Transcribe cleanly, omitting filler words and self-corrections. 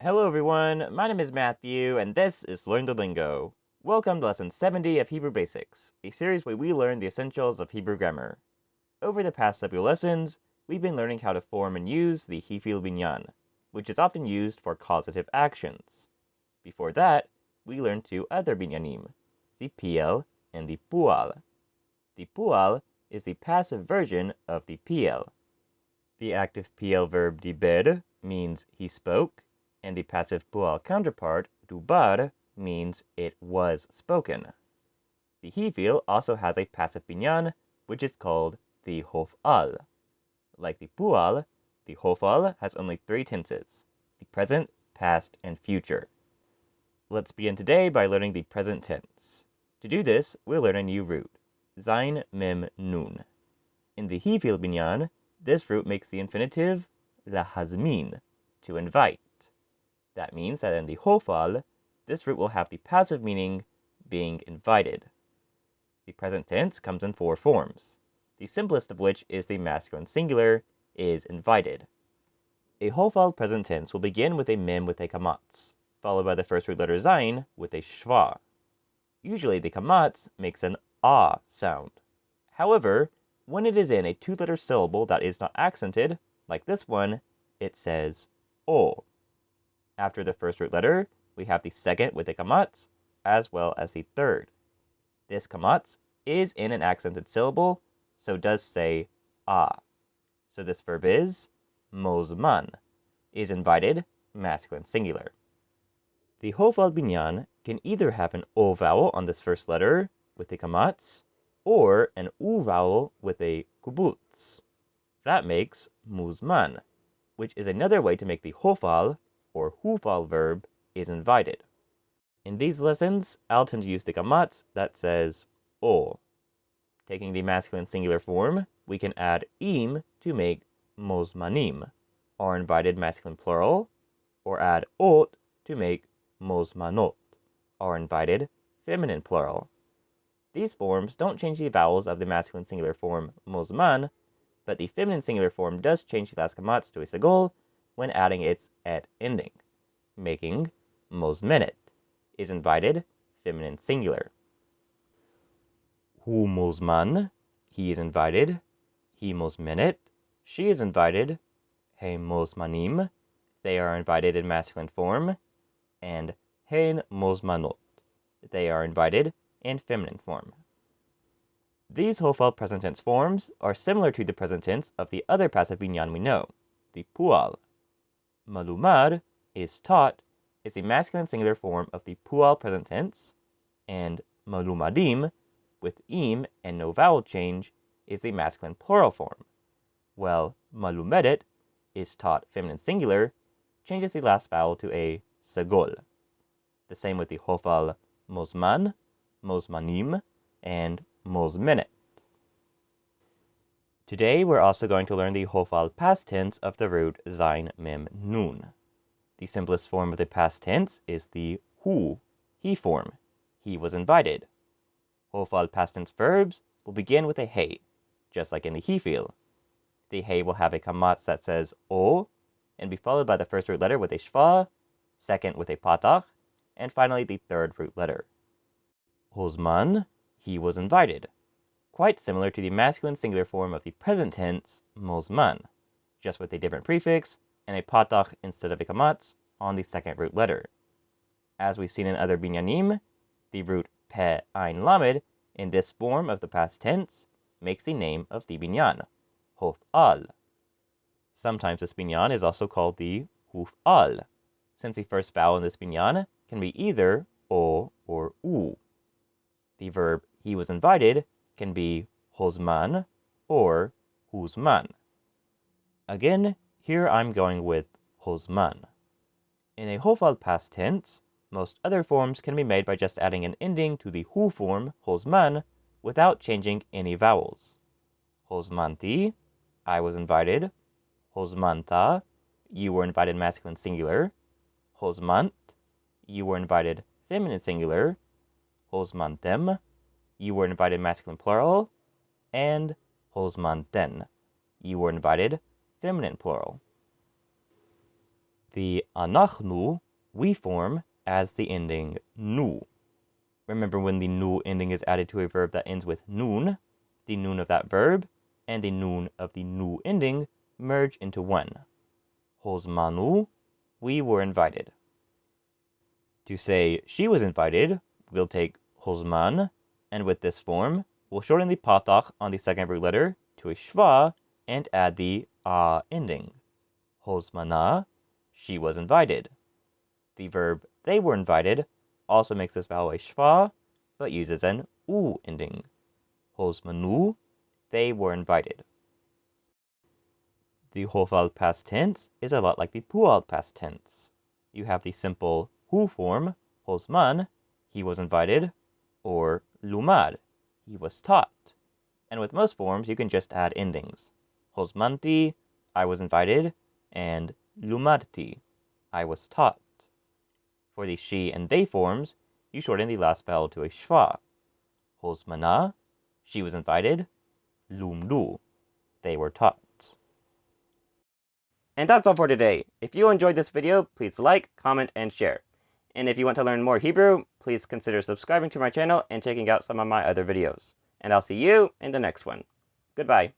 Hello everyone, my name is Matthew, and this is Learn the Lingo. Welcome to Lesson 70 of Hebrew Basics, a series where we learn the essentials of Hebrew grammar. Over the past several lessons, we've been learning how to form and use the Hiphil binyan, which is often used for causative actions. Before that, we learned two other binyanim, the piel and the pual. The pual is the passive version of the piel. The active piel verb diber means he spoke, and the passive pual counterpart, dubar, means it was spoken. The Hiphil also has a passive binyan, which is called the Hofal. Like the pual, the Hofal has only three tenses, the present, past, and future. Let's begin today by learning the present tense. To do this, we'll learn a new root, zain mem nun. In the Hiphil binyan, this root makes the infinitive lahazmin, to invite. That means that in the Hofal, this root will have the passive meaning being invited. The present tense comes in four forms, the simplest of which is the masculine singular, is invited. A Hofal present tense will begin with a mem with a kamatz, followed by the first root letter zain with a shva. Usually the kamatz makes an ah sound. However, when it is in a two-letter syllable that is not accented, like this one, it says o. After the first root letter, we have the second with a kamatz, as well as the third. This kamatz is in an accented syllable, so does say ah. So this verb is mozman, is invited, masculine singular. The Hofal binyan can either have an o vowel on this first letter with a kamatz, or an u vowel with a kubutz. That makes muzman, which is another way to make the Hofal or Hofal verb is invited. In these lessons, I'll tend to use the kamatz that says o. Taking the masculine singular form, we can add im to make mozmanim, our invited masculine plural, or add ot to make mozmanot, our invited feminine plural. These forms don't change the vowels of the masculine singular form mozman, but the feminine singular form does change the last kamatz to a sagol when adding its et ending, making mozmenet, is invited, feminine singular. Hu mozman, he is invited, he mozmenet, she is invited, he mozmanim, they are invited in masculine form, and hen mozmanot, they are invited in feminine form. These Hofal present tense forms are similar to the present tense of the other passive binyan we know, the pual. Malumad is taught is the masculine singular form of the pual present tense, and malumadim, with im and no vowel change, is the masculine plural form, while malumedet is taught feminine singular, changes the last vowel to a sagol. The same with the Hofal mozman, mozmanim, and mozmenet. Today we're also going to learn the Hofal past tense of the root zain mem nun. The simplest form of the past tense is the hu, he form. He was invited. Hofal past tense verbs will begin with a hey, just like in the Hiphil. The hey will have a kamatz that says o, and be followed by the first root letter with a shva, second with a patach, and finally the third root letter. Hozman, he was invited. Quite similar to the masculine singular form of the present tense, mozman, just with a different prefix and a patach instead of a kamatz on the second root letter. As we've seen in other binyanim, the root pe ein lamed in this form of the past tense makes the name of the binyan, Hofal. Sometimes this binyan is also called the Hofal, since the first vowel in this binyan can be either o or u. The verb he was invited can be hozman or huzman. Again, here I'm going with hozman. In a Hofal past tense, most other forms can be made by just adding an ending to the hu form, hozman, without changing any vowels. Hozmanti, I was invited. Hozmanta, you were invited masculine singular. Hozmant, you were invited feminine singular. Hozmantem, you were invited masculine plural. And hozmanten, you were invited feminine plural. The anachnu, we form as the ending nu. Remember when the nu ending is added to a verb that ends with nun, the nun of that verb and the nun of the nu ending merge into one. Hozmanu, we were invited. To say she was invited, we'll take hozman, and with this form, we'll shorten the patach on the second root letter to a shva and add the a ending. Hozmana, she was invited. The verb they were invited also makes this vowel a shva, but uses an u ending. Hozmanu, they were invited. The Hofal past tense is a lot like the pual past tense. You have the simple hu form, hozman, he was invited, or lumad, he was taught. And with most forms, you can just add endings. Hozmanti, I was invited, and lumadti, I was taught. For the she and they forms, you shorten the last vowel to a shva. Hozmana, she was invited, lumdu, they were taught. And that's all for today. If you enjoyed this video, please like, comment, and share. And if you want to learn more Hebrew, please consider subscribing to my channel and checking out some of my other videos. And I'll see you in the next one. Goodbye.